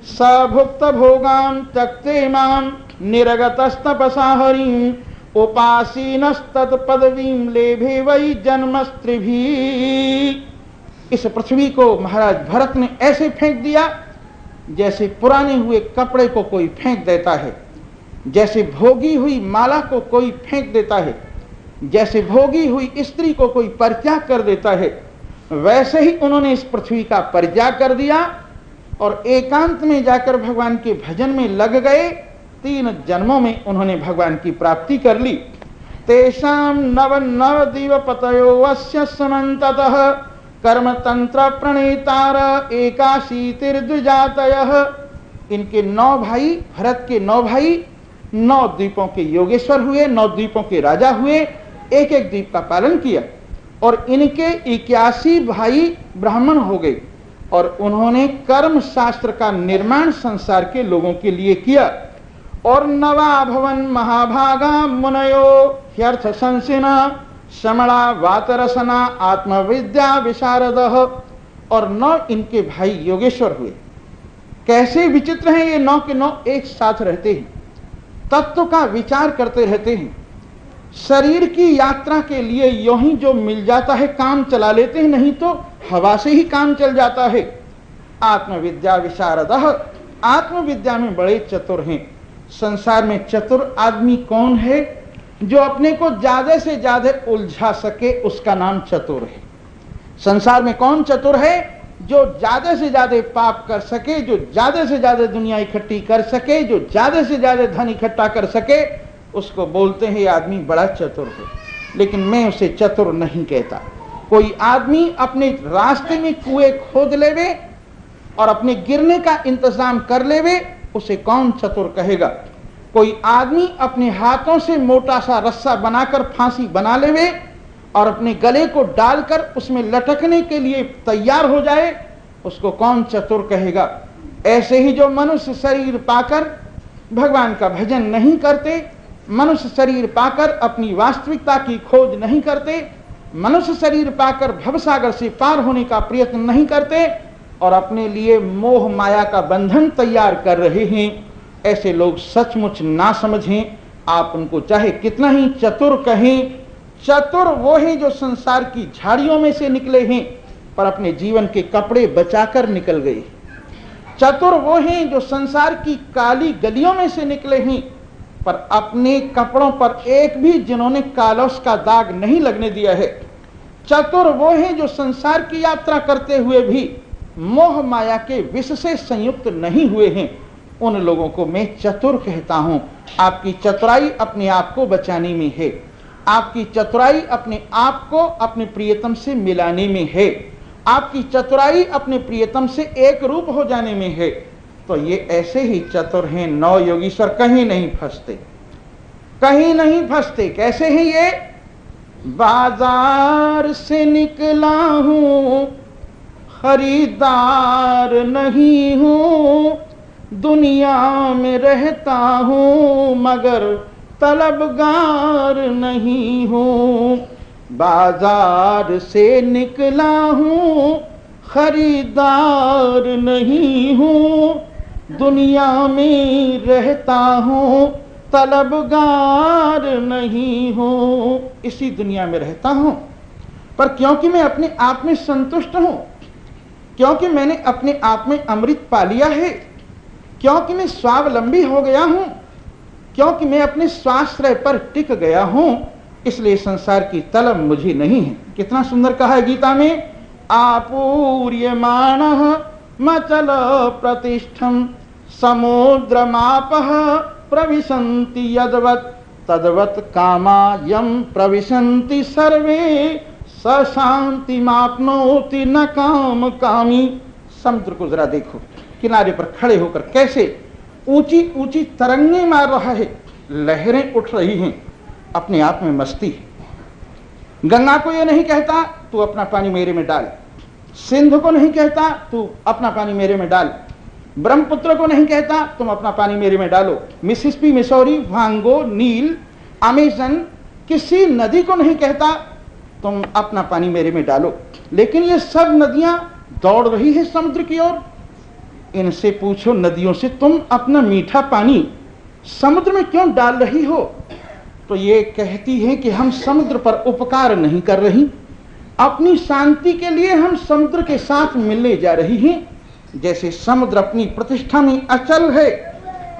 सभुक्त भोगाम तक्ते माम निरगतस्तपसा हरिं उपासीनस्तत् पदवीं लेभे वै जन्मस्त्रिभी। इस पृथ्वी को महाराज भरत ने ऐसे फेंक दिया जैसे पुराने हुए कपड़े को कोई फेंक देता है, जैसे भोगी हुई माला को कोई फेंक देता है, जैसे भोगी हुई स्त्री को कोई परित्याग कर देता है, वैसे ही उन्होंने इस पृथ्वी का परित्याग कर दिया और एकांत में जाकर भगवान के भजन में लग गए। 3 जन्मों में उन्होंने भगवान की प्राप्ति कर ली। तेषाम नव नव दीवपतयो वस्य समन्ततः कर्म तंत्र प्रणेतार एकाशीतिर्द्विजातयः। इनके 9 भाई, भरत के 9 भाई 9 द्वीपों के योगेश्वर हुए, 9 द्वीपों के राजा हुए, एक एक द्वीप का पालन किया, और इनके 81 भाई ब्राह्मण हो गए और उन्होंने कर्म शास्त्र का निर्माण संसार के लोगों के लिए किया। और नवा भवन महाभागा मुनयो ह्यर्थ संसिना समणा वातरसना आत्मविद्या विशारदः। और 9 इनके भाई योगेश्वर हुए। कैसे विचित्र हैं ये 9 के 9, एक साथ रहते हैं, तत्व का विचार करते रहते हैं। शरीर की यात्रा के लिए यों ही जो मिल जाता है काम चला लेते हैं, नहीं तो हवा से ही काम चल जाता है। आत्मविद्या विशारदः, आत्मविद्या में बड़े चतुर हैं। संसार में चतुर आदमी कौन है? जो अपने को ज्यादा से ज्यादा उलझा सके उसका नाम चतुर है। संसार में कौन चतुर है? जो ज्यादा से ज्यादा पाप कर सके, जो ज्यादा से ज्यादा दुनिया इकट्ठी कर सके, जो ज्यादा से ज्यादा धन इकट्ठा कर सके, उसको बोलते हैं ये आदमी बड़ा चतुर है। लेकिन मैं उसे चतुर नहीं कहता। कोई आदमी अपने रास्ते में कुएं खोद लेवे और अपने गिरने का इंतजाम कर लेवे, उसे कौन चतुर कहेगा? कोई आदमी अपने हाथों से मोटा सा रस्सा बनाकर फांसी बना लेवे और अपने गले को डालकर उसमें लटकने के लिए तैयार हो जाए, उसको कौन चतुर कहेगा? ऐसे ही जो मनुष्य शरीर पाकर भगवान का भजन नहीं करते, मनुष्य शरीर पाकर अपनी वास्तविकता की खोज नहीं करते, मनुष्य शरीर पाकर भवसागर से पार होने का प्रयत्न नहीं करते और अपने लिए मोह माया का बंधन तैयार कर रहे हैं, ऐसे लोग सचमुच ना समझें। आप उनको चाहे कितना ही चतुर कहें, चतुर वो हैं जो संसार की झाड़ियों में से निकले हैं पर अपने जीवन के कपड़े बचाकर निकल गए। चतुर वो हैं जो संसार की काली गलियों में से निकले हैं पर अपने कपड़ों पर एक भी जिन्होंने कालौस का दाग नहीं लगने दिया है। चतुर वो हैं जो संसार की यात्रा करते हुए भी मोह माया के विष से संयुक्त नहीं हुए हैं। उन लोगों को मैं चतुर कहता हूं। आपकी चतुराई अपने आप को बचाने में है, आपकी चतुराई अपने आप को अपने प्रियतम से मिलाने में है, आपकी चतुराई अपने प्रियतम से एक रूप हो जाने में है। तो ये ऐसे ही चतुर हैं नौ योगीश्वर, कहीं नहीं फंसते, कहीं नहीं फंसते। कैसे हैं ये? बाजार से निकला हूं खरीदार नहीं हूं, दुनिया में रहता हूं मगर तलबगार नहीं हूं। बाजार से निकला हूं खरीदार नहीं हूं, दुनिया में रहता हूं तलबगार नहीं हूं। इसी दुनिया में रहता हूं पर क्योंकि मैं अपने आप में संतुष्ट हूं, क्योंकि मैंने अपने आप में अमृत पा लिया है, क्योंकि मैं स्वावलंबी हो गया हूं, क्योंकि मैं अपने स्वाश्रय पर टिक गया हूं, इसलिए संसार की तलब मुझे नहीं है। कितना सुंदर कहा है गीता में, आपूर्यमाणः मचल प्रतिष्ठम समुद्रमापः प्रविशन्ति यद्वत् तद्वत् कामायं प्रविशन्ति सर्वे स शांतिमाप्नोति न काम कामी। समुद्र को जरा देखो, किनारे पर खड़े होकर कैसे ऊंची ऊंची तरंगें मार रहा है, लहरें उठ रही हैं, अपने आप में मस्ती है। गंगा को यह नहीं कहता तू अपना पानी मेरे में डाल, सिंध को नहीं कहता तू अपना पानी मेरे में डाल, ब्रह्मपुत्र को नहीं कहता तुम अपना पानी मेरे में डालो, मिसिसिपी, मिसौरी, वांगो, नील, अमेजन, किसी नदी को नहीं कहता तुम अपना पानी मेरे में डालो। लेकिन ये सब नदियां दौड़ रही है समुद्र की ओर। इनसे पूछो नदियों से, तुम अपना मीठा पानी समुद्र में क्यों डाल रही हो? तो ये कहती है कि हम समुद्र पर उपकार नहीं कर रही, अपनी शांति के लिए हम समुद्र के साथ मिलने जा रही हैं। जैसे समुद्र अपनी प्रतिष्ठा में अचल है,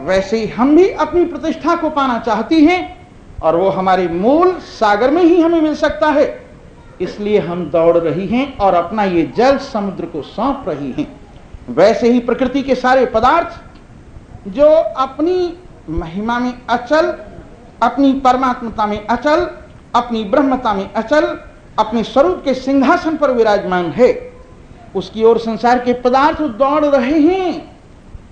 वैसे ही हम भी अपनी प्रतिष्ठा को पाना चाहती हैं और वो हमारे मूल सागर में ही हमें मिल सकता है। इसलिए हम दौड़ रही हैं और अपना ये जल समुद्र को सौंप रही हैं। वैसे ही प्रकृति के सारे पदार्थ जो अपनी महिमा में अचल, अपनी परमात्मता में अचल, अपनी ब्रह्मता में अचल, अपने स्वरूप के सिंहासन पर विराजमान है, उसकी ओर संसार के पदार्थ दौड़ रहे हैं।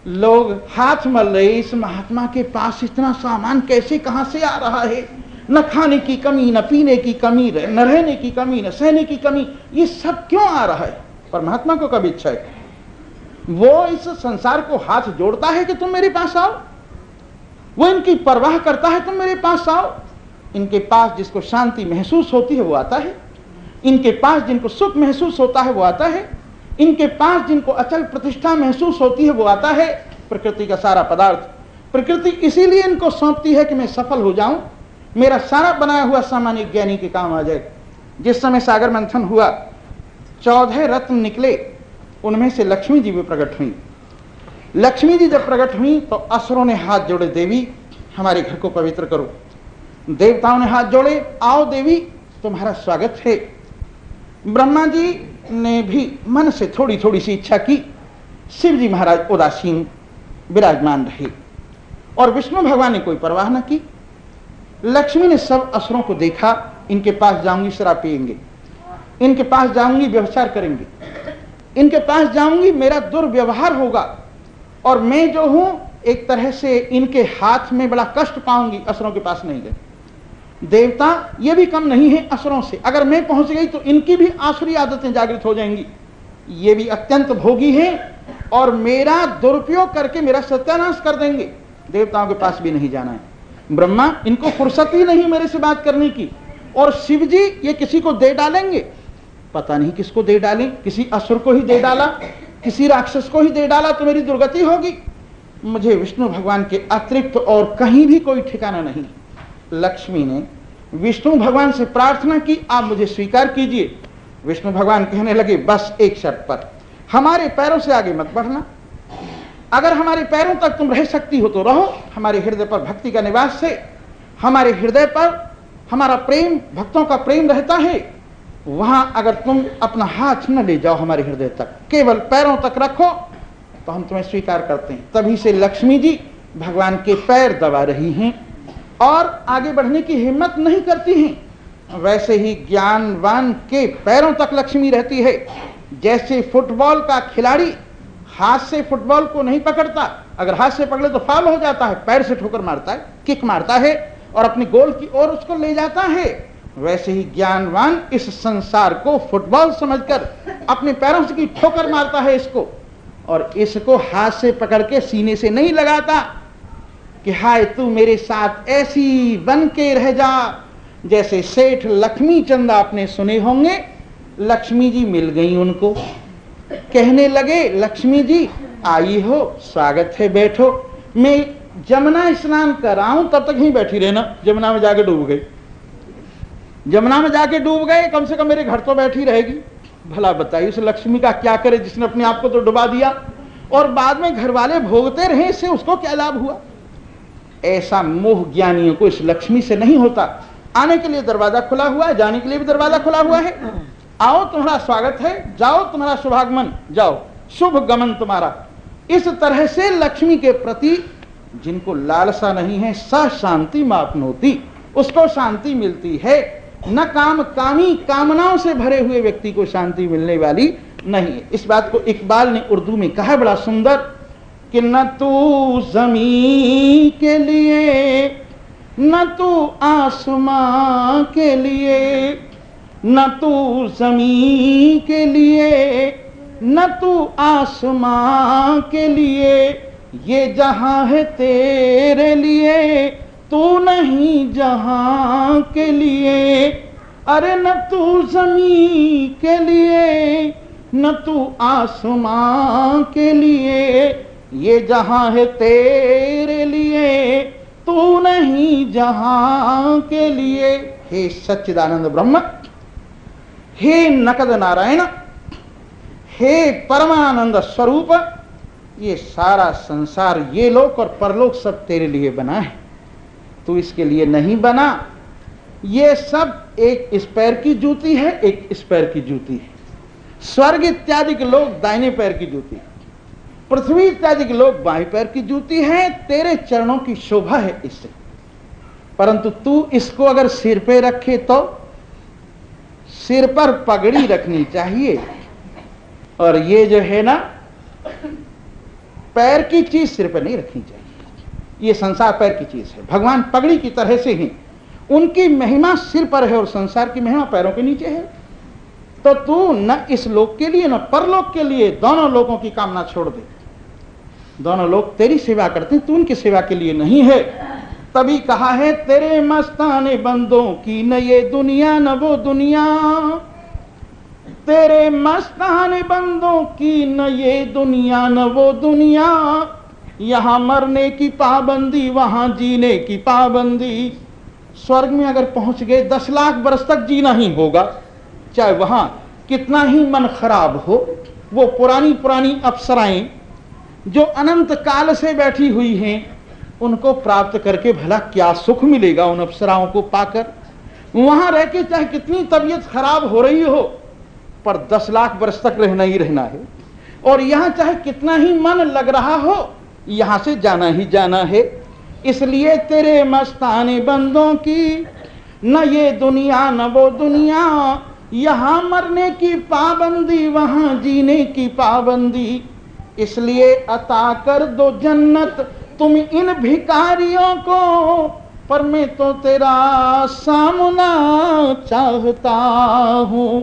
लोग हाथ मल रहे, इस महात्मा के पास इतना सामान कैसे कहां से आ रहा है? न खाने की कमी, न पीने की कमी, न रहने की कमी, न सहने की कमी, ये सब क्यों आ रहा है? परमात्मा को कब इच्छा है? वो इस संसार को हाथ जोड़ता है कि तुम मेरे पास आओ, वो इनकी परवाह करता है तुम मेरे पास आओ। इनके पास जिसको शांति महसूस होती है वो आता है, इनके पास जिनको सुख महसूस होता है वो आता है, इनके पास जिनको अचल प्रतिष्ठा महसूस होती है वो आता है। प्रकृति का सारा पदार्थ प्रकृति इसीलिए इनको सौंपती है कि मैं सफल हो जाऊं, मेरा सारा बनाया हुआ सामान एक ज्ञानी के काम आ जाए। जिस समय सागर मंथन हुआ, 14 रत्न निकले, उनमें से लक्ष्मी जी भी प्रकट हुई। लक्ष्मी जी जब प्रकट हुई तो असुरों ने हाथ जोड़े, देवी हमारे घर को पवित्र करो। देवताओं ने हाथ जोड़े, आओ देवी तुम्हारा स्वागत है। ब्रह्मा जी ने भी मन से थोड़ी थोड़ी सी इच्छा की। शिव जी महाराज उदासीन विराजमान रहे और विष्णु भगवान ने कोई परवाह न की। लक्ष्मी ने सब असुरों को देखा, इनके पास जाऊंगी शराब पिएंगे, इनके पास जाऊंगी व्यभिचार करेंगे, इनके पास जाऊंगी मेरा दुर्व्यवहार होगा और मैं जो हूं एक तरह से इनके हाथ में बड़ा कष्ट पाऊंगी। असुरों के पास नहीं गए। देवता ये भी कम नहीं है असुरों से, अगर मैं पहुंच गई तो इनकी भी आसुरी आदतें जागृत हो जाएंगी, ये भी अत्यंत भोगी हैं और मेरा दुरुपयोग करके मेरा सत्यानाश कर देंगे। देवताओं के पास भी नहीं जाना है। ब्रह्मा, इनको फुर्सत ही नहीं मेरे से बात करने की। और शिव जी ये किसी को दे डालेंगे, पता नहीं किसको दे डालें, किसी असुर को ही दे डाला, किसी राक्षस को ही दे डाला तो मेरी दुर्गति होगी। मुझे विष्णु भगवान के अतिरिक्त और कहीं भी कोई ठिकाना नहीं। लक्ष्मी ने विष्णु भगवान से प्रार्थना की, आप मुझे स्वीकार कीजिए। विष्णु भगवान कहने लगे, बस एक शर्त पर, हमारे पैरों से आगे मत बढ़ना। अगर हमारे पैरों तक तुम रह सकती हो तो रहो, हमारे हृदय पर भक्ति का निवास है, हमारे हृदय पर हमारा प्रेम, भक्तों का प्रेम रहता है, वहां अगर तुम अपना हाथ न ले जाओ हमारे हृदय तक, केवल पैरों तक रखो तो हम तुम्हें स्वीकार करते हैं। तभी से लक्ष्मी जी भगवान के पैर दबा रही हैं और आगे बढ़ने की हिम्मत नहीं करती हैं। वैसे ही ज्ञानवान के पैरों तक लक्ष्मी रहती है। जैसे फुटबॉल का खिलाड़ी हाथ से फुटबॉल को नहीं पकड़ता, अगर हाथ से पकड़े तो फाउल हो जाता है, पैर से ठोकर मारता है, किक मारता है और अपने गोल की ओर उसको ले जाता है। वैसे ही ज्ञानवान इस संसार को फुटबॉल समझकर अपने पैरों से की ठोकर मारता है इसको, और इसको हाथ से पकड़ के सीने से नहीं लगाता कि हाय तू मेरे साथ ऐसी बन के रह जा। जैसे सेठ लक्ष्मी चंद आपने सुने होंगे, लक्ष्मी जी मिल गई उनको, कहने लगे, लक्ष्मी जी आई हो, स्वागत है, बैठो। मैं जमुना स्नान कराऊं तब तक ही बैठी रहना। जमुना में जाके डूब गए, जमुना में जाके डूब गए, कम से कम मेरे घर तो बैठी रहेगी। भला बताइए उस लक्ष्मी का क्या करे जिसने अपने आप को तो डुबा दिया और बाद में घर वाले भोगते रहे, इससे उसको क्या लाभ हुआ। ऐसा मोह ज्ञानियों को इस लक्ष्मी से नहीं होता। आने के लिए दरवाजा खुला हुआ है, जाने के लिए भी दरवाजा खुला हुआ है। आओ तुम्हारा स्वागत है, जाओ तुम्हारा शुभागमन, जाओ शुभ गमन तुम्हारा। इस तरह से लक्ष्मी के प्रति जिनको लालसा नहीं है, स शांति मापनोति, उसको शांति मिलती है। न काम कामी कामनाओं से भरे हुए व्यक्ति को शांति मिलने वाली नहीं है। इस बात को इकबाल ने उर्दू में कहा बड़ा सुंदर कि न तू जमीन के लिए, न तू आसमां के लिए, न तू जमीन के लिए, न तू आसमां के लिए, ये जहां है तेरे लिए, तू नहीं जहां के लिए। अरे न तू जमीन के लिए, न तू आसमां के लिए, ये जहां है तेरे लिए, तू नहीं जहां के लिए। हे सच्चिदानंद ब्रह्म, हे नकद नारायण, हे परमानंद स्वरूप, ये सारा संसार, ये लोक और परलोक सब तेरे लिए बना है, तू इसके लिए नहीं बना। ये सब एक इस पैर की जूती है, एक इस पैर की जूती है। स्वर्ग इत्यादि के लोग दाहिने पैर की जूती है, पृथ्वी इत्यादि के लोग बाएं पैर की जूती है। तेरे चरणों की शोभा है इससे, परंतु तू इसको अगर सिर पे रखे तो सिर पर पगड़ी रखनी चाहिए, और ये जो है ना पैर की चीज सिर पर नहीं रखनी चाहिए। ये संसार पैर की चीज है, भगवान पगड़ी की तरह से हैं, उनकी महिमा सिर पर है और संसार की महिमा पैरों के नीचे है। तो तू न इस लोक के लिए न परलोक के लिए, दोनों लोगों की कामना छोड़ दे। दोनों लोग तेरी सेवा करते हैं, तू उनकी सेवा के लिए नहीं है। तभी कहा है, तेरे मस्ताने बंदों की न ये दुनिया न वो दुनिया, तेरे मस्ताने बंदों की न ये दुनिया न वो दुनिया, यहां मरने की पाबंदी, वहां जीने की पाबंदी। स्वर्ग में अगर पहुंच गए 10 लाख बरस तक जीना ही होगा, चाहे वहां कितना ही मन खराब हो। वो पुरानी पुरानी अप्सराएं जो अनंत काल से बैठी हुई हैं, उनको प्राप्त करके भला क्या सुख मिलेगा उन अप्सराओं को पाकर। वहां रह के चाहे कितनी तबीयत खराब हो रही हो, पर 10 लाख वर्ष तक रहना ही रहना है। और यहां चाहे कितना ही मन लग रहा हो, यहां से जाना ही जाना है। इसलिए तेरे मस्ताने बंदों की न ये दुनिया न वो दुनिया, यहां मरने की पाबंदी वहां जीने की पाबंदी। इसलिए अता कर दो जन्नत तुम इन भिखारियों को, पर मैं तो तेरा सामना चाहता हूं।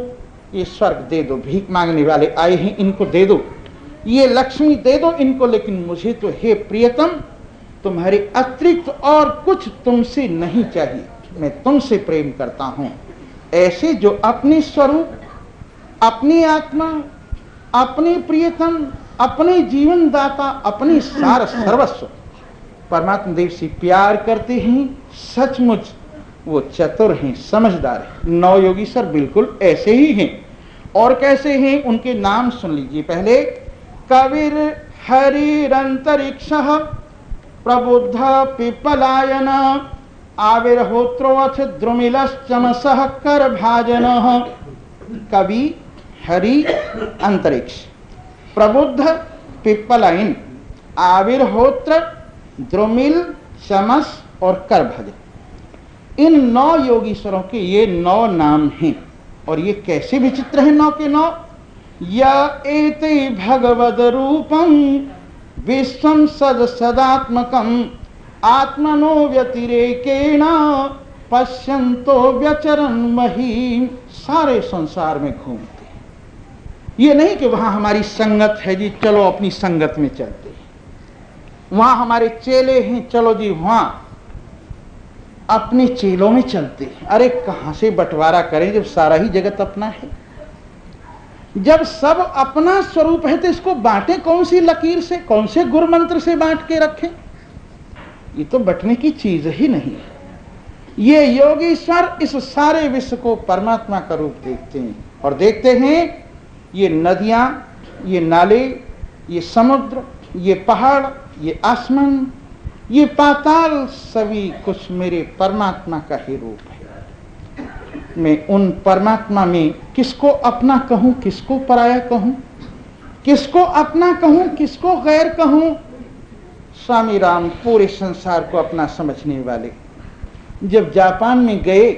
ये स्वर्ग दे दो, भीख मांगने वाले आए हैं, इनको दे दो, ये लक्ष्मी दे दो इनको, लेकिन मुझे तो हे प्रियतम तुम्हारे अतिरिक्त और कुछ तुमसे नहीं चाहिए, मैं तुमसे प्रेम करता हूं। ऐसे जो अपने स्वरूप, अपनी आत्मा, अपने प्रियतम, अपने जीवन दाता, अपने सार सर्वस्व परमात्मा देव से प्यार करते हैं, सचमुच वो चतुर हैं, समझदार हैं। 9 योगीश्वर बिल्कुल ऐसे ही हैं। और कैसे हैं उनके नाम सुन लीजिए पहले। कविर हरिरंतरिक्ष प्रबुद्ध पिपलायन आविर्होत्रोऽथ द्रुमिलश्चमसः कर भाजन। कवि, हरि, अंतरिक्ष, प्रबुद्ध, पिपलायन, आविर्होत्र, द्रुमिल, चमस और करभजन। इन 9 योगीश्वरों के ये 9 नाम हैं। और ये कैसे विचित्र हैं 9 के 9। या एते भगवद रूपम विश्वम सद सदात्मकम आत्मनो व्यतिरेकेण पश्यन्तो व्यचरन् महीम। सारे संसार में घूमते हैं। ये नहीं कि वहां हमारी संगत है जी, चलो अपनी संगत में चलते हैं, वहां हमारे चेले हैं, चलो जी वहां अपने चेलों में चलते हैं। अरे कहां से बंटवारा करें जब सारा ही जगत अपना है। जब सब अपना स्वरूप है तो इसको बांटें कौन सी लकीर से, कौन से गुरु मंत्र से बांट के रखें। ये तो बंटने की चीज ही नहीं है। ये योगीश्वर इस सारे विश्व को परमात्मा का रूप देखते हैं और देखते हैं ये नदियां, ये नाले, ये समुद्र, ये पहाड़, ये आसमान, ये पाताल, सभी कुछ मेरे परमात्मा का ही रूप है। मैं उन परमात्मा में किसको अपना कहूं, किसको पराया कहूं, किसको अपना कहूं, किसको गैर कहूं। स्वामी राम पूरे संसार को अपना समझने वाले जब जापान में गए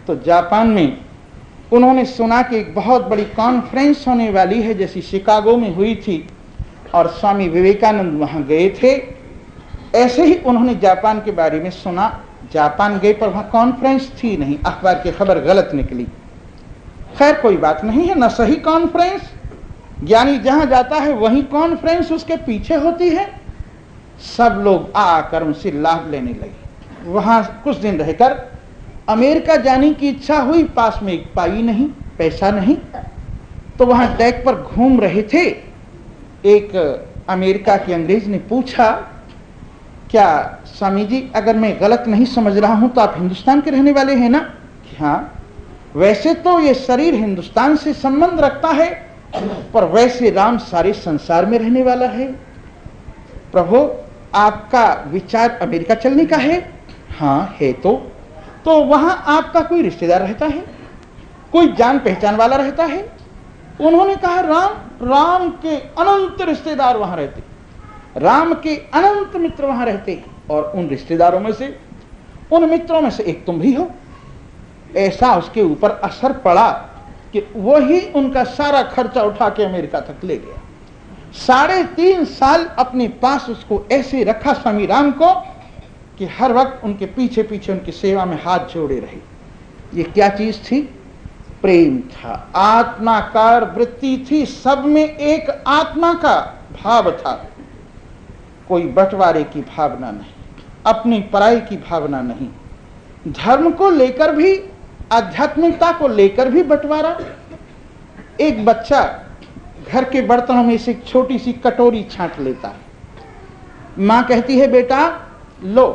तो जापान में उन्होंने सुना कि एक बहुत बड़ी कॉन्फ्रेंस होने वाली है, जैसी शिकागो में हुई थी, और स्वामी विवेकानंद वहां गए थे। ऐसे ही उन्होंने जापान के बारे में सुना। जापान गए पर वहां कॉन्फ्रेंस थी नहीं, अखबार की खबर गलत निकली। खैर कोई बात नहीं है, न सही कॉन्फ्रेंस, ज्ञानी जहां जाता है वहीं कॉन्फ्रेंस उसके पीछे होती है। सब लोग आकर उनसे लाभ लेने लगे। वहां कुछ दिन रहकर अमेरिका जाने की इच्छा हुई, पास में एक पाई नहीं, पैसा नहीं, तो वहां डेक पर घूम रहे थे। एक अमेरिका के अंग्रेज ने पूछा, क्या स्वामी जी अगर मैं गलत नहीं समझ रहा हूं तो आप हिंदुस्तान के रहने वाले हैं ना? कि हाँ। वैसे तो ये शरीर हिंदुस्तान से संबंध रखता है, पर वैसे राम सारे संसार में रहने वाला है। प्रभु आपका विचार अमेरिका चलने का है? हाँ है। तो वहां आपका कोई रिश्तेदार रहता है, कोई जान पहचान वाला रहता है? उन्होंने कहा राम के अनंत रिश्तेदार वहां रहते, राम के अनंत मित्र वहां रहते हैं, और उन रिश्तेदारों में से, उन मित्रों में से एक तुम भी हो। ऐसा उसके ऊपर असर पड़ा कि वही उनका सारा खर्चा उठा के अमेरिका तक ले गया। 3.5 साल अपने पास उसको ऐसे रखा स्वामी राम को कि हर वक्त उनके पीछे पीछे उनकी सेवा में हाथ जोड़े रहे। ये क्या चीज थी? प्रेम था, आत्माकार वृत्ति थी, सब में एक आत्मा का भाव था। कोई बंटवारे की भावना नहीं, अपनी पराई की भावना नहीं। धर्म को लेकर भी, आध्यात्मिकता को लेकर भी बंटवारा। एक बच्चा घर के बर्तनों में से एक छोटी सी कटोरी छांट लेता है। मां कहती है बेटा लो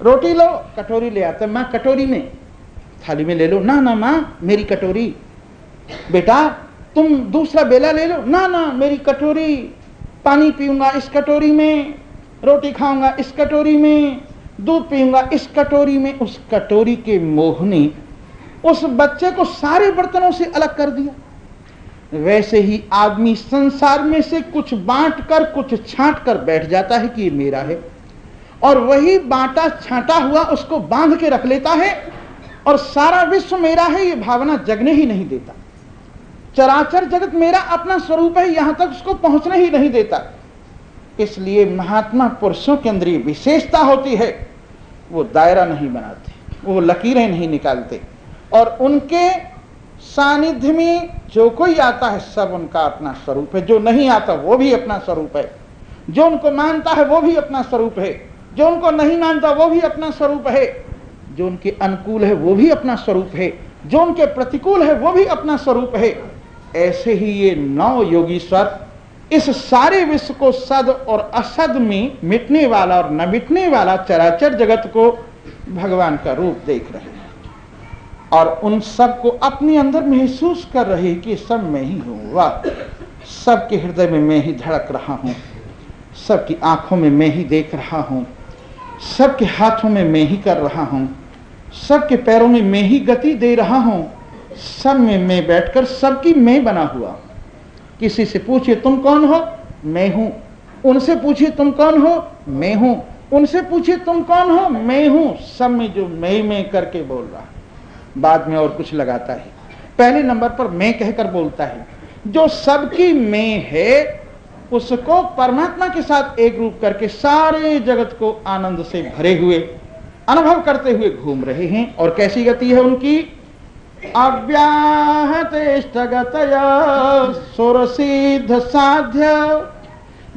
रोटी लो, कटोरी ले आता है। मां कटोरी में, थाली में ले लो। ना ना मां मेरी कटोरी। बेटा तुम दूसरा बेला ले लो। ना ना मेरी कटोरी, पानी पीऊंगा इस कटोरी में, रोटी खाऊंगा इस कटोरी में, दूध पीऊंगा इस कटोरी में। उस कटोरी के मोह ने उस बच्चे को सारे बर्तनों से अलग कर दिया। वैसे ही आदमी संसार में से कुछ बांट कर कुछ छांट कर बैठ जाता है कि ये मेरा है, और वही बांटा छांटा हुआ उसको बांध के रख लेता है, और सारा विश्व मेरा है ये भावना जगने ही नहीं देता। चराचर जगत मेरा अपना स्वरूप है, यहां तक उसको पहुंचने ही नहीं देता। इसलिए महात्मा पुरुषों के अंदर ये विशेषता होती है, वो दायरा नहीं बनाते, वो लकीरें नहीं निकालते, और उनके सानिध्य में जो कोई आता है सब उनका अपना स्वरूप है। जो नहीं आता वो भी अपना स्वरूप है, जो उनको मानता है वो भी अपना स्वरूप है, जो उनको नहीं मानता वो भी अपना स्वरूप है, जो उनके अनुकूल है वो भी अपना स्वरूप है, जो उनके प्रतिकूल है वो भी अपना स्वरूप है। ऐसे ही ये 9 योगीश्वर इस सारे विश्व को सद और असद में मिटने वाला और न मिटने वाला चराचर जगत को भगवान का रूप देख रहे हैं, और उन सब को अपने अंदर महसूस कर रहे हैं कि सब मैं ही हूं। वाह, सबके हृदय में मैं ही धड़क रहा हूं, सबकी आंखों में मैं ही देख रहा हूं, सबके हाथों में मैं ही कर रहा हूं, सबके पैरों में मैं ही गति दे रहा हूं, सब में मैं बैठकर सबकी मैं बना हुआ। किसी से पूछिए तुम कौन हो, मैं हूं। उनसे पूछिए तुम कौन हो, मैं हूं। उनसे पूछिए तुम कौन हो, मैं हूं। सब में जो मैं करके बोल रहा है, बाद में और कुछ लगाता है, पहले नंबर पर मैं कहकर बोलता है। जो सबकी मैं है उसको परमात्मा के साथ एक रूप करके सारे जगत को आनंद से भरे हुए अनुभव करते हुए घूम रहे हैं। और कैसी गति है उनकी? अव्याहतेष्टगतया सुरसिद्ध साध्य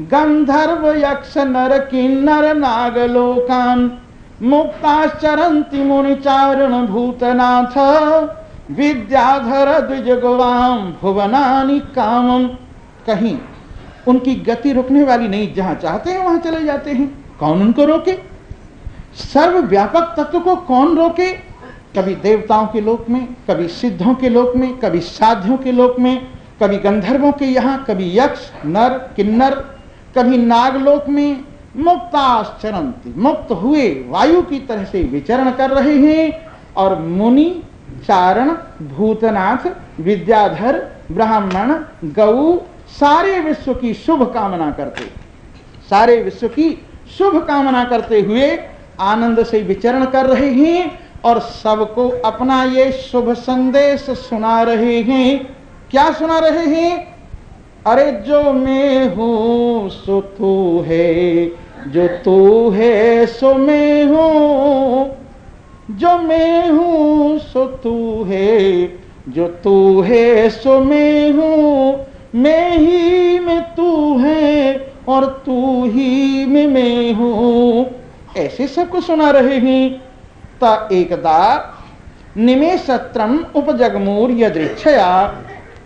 गंधर्व यक्ष नर किन्नर नागलोकान मुक्ताश्चरन्ति मुनिचारण भूतनाथ विद्याधर द्विजगवाम भुवनानि कामम। कहीं उनकी गति रुकने वाली नहीं, जहां चाहते हैं वहां चले जाते हैं। कौन उनको रोके? सर्वव्यापक तत्व को कौन रोके? कभी देवताओं के लोक में, कभी सिद्धों के लोक में, कभी साध्यों के लोक में, कभी गंधर्वों के यहाँ, कभी यक्ष नर किन्नर, कभी नागलोक में। मुक्ताश्चरन्ति, मुक्त हुए वायु की तरह से विचरण कर रहे हैं। और मुनि चारण भूतनाथ विद्याधर ब्राह्मण गौ सारे विश्व की शुभ कामना करते, सारे विश्व की शुभ कामना करते हुए आनंद से विचरण कर रहे हैं, और सबको अपना ये शुभ संदेश सुना रहे हैं। क्या सुना रहे हैं? अरे जो मैं हूं सो तू है, जो तू है सो मैं हूं, जो मैं हूं सो तू है, जो तू है सो मैं हूं, मैं ही में तू है और तू ही में मैं हूं। ऐसे सबको सुना रहे हैं। ता एकदा निमेषत्रम उपजगमूर यदृच्छया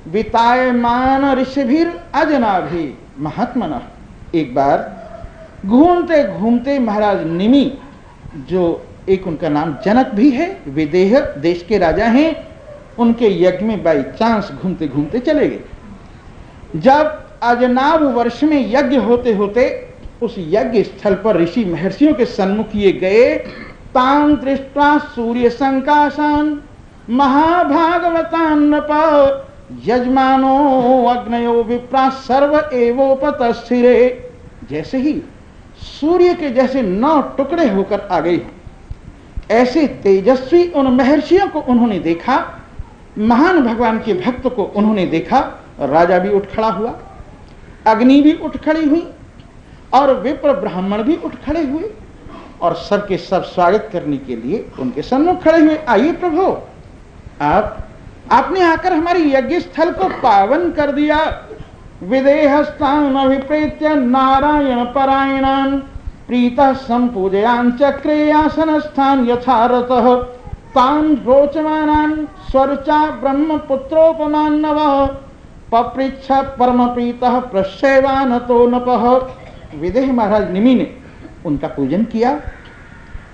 वितायमान ऋषिभिर अजनाभि महात्मना। एक बार घूमते घूमते महाराज निमि, जो एक उनका नाम जनक भी है, विदेह देश के राजा हैं, उनके यज्ञ में बाई चांस घूमते घूमते चले गए। जब अजनाभ वर्ष में यज्ञ होते होते उस यज्ञ स्थल पर ऋषि महर्षियों के सन्मुख ये गए। तां दृष्ट्वा सूर्य संकाशान महाभागवतान नृप यजमानो अग्नयो विप्रा सर्व एवोपतस्थिरे। जैसे ही सूर्य के जैसे 9 टुकड़े होकर आ गए, ऐसे तेजस्वी उन महर्षियों को उन्होंने देखा, महान भगवान के भक्त को उन्होंने देखा। राजा भी उठ खड़ा हुआ, अग्नि भी उठ खड़ी हुई, और विप्र ब्राह्मण भी उठ खड़े हुए, और सबके सब स्वागत करने के लिए उनके सम्मुख खड़े हुए। आइए प्रभु, आपने आकर हमारे यज्ञ स्थल को पावन कर दिया। विदेहस्तान अभिप्रेत्य नारायण परायणान प्रीतः संपूजयान चक्रे आसनस्थान यथारतः तान रोचमानान स्वरचा ब्रह्मपुत्रोपमान नवः पपृच्छ परम प्रीतः प्रसेवान तो नपः। विदेह महाराज निमि ने उनका पूजन किया।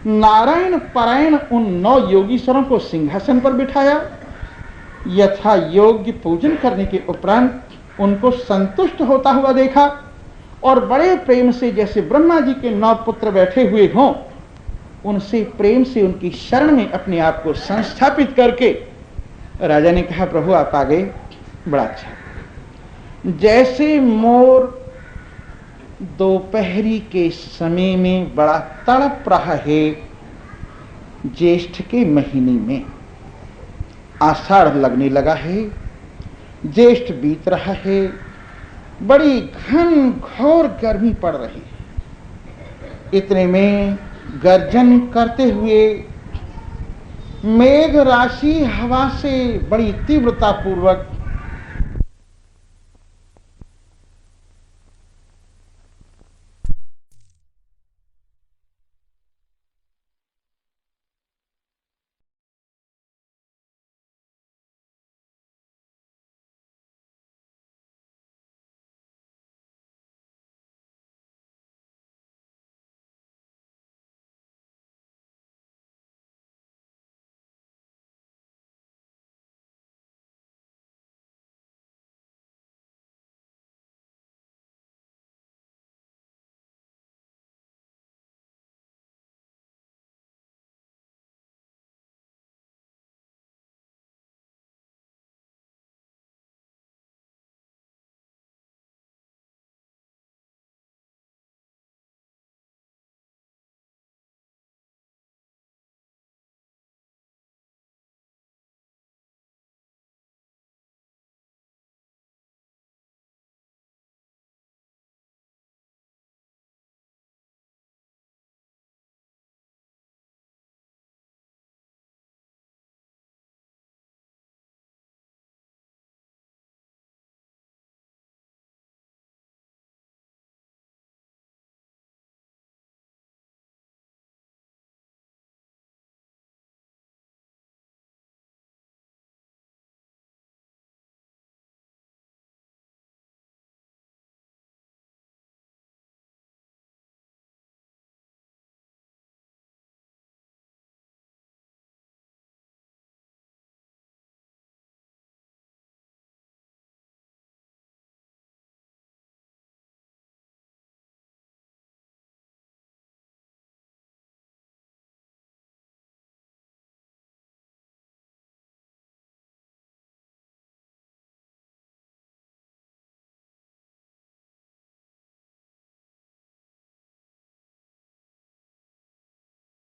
नारायण परायण उन 9 योगीश्वरों को सिंहासन पर बिठाया। यथा योग्य पूजन करने के उपरांत उनको संतुष्ट होता हुआ देखा, और बड़े प्रेम से, जैसे ब्रह्मा जी के 9 पुत्र बैठे हुए हों, उनसे प्रेम से उनकी शरण में अपने आप को संस्थापित करके राजा ने कहा, प्रभु आप आ गए, बड़ा अच्छा। जैसे मोर दोपहरी के समय में बड़ा तड़प रहा है, ज्येष्ठ के महीने में, आषाढ़ लगने लगा है, ज्येष्ठ बीत रहा है, बड़ी घन घोर गर्मी पड़ रही है। इतने में गर्जन करते हुए मेघ राशि हवा से बड़ी तीव्रता पूर्वक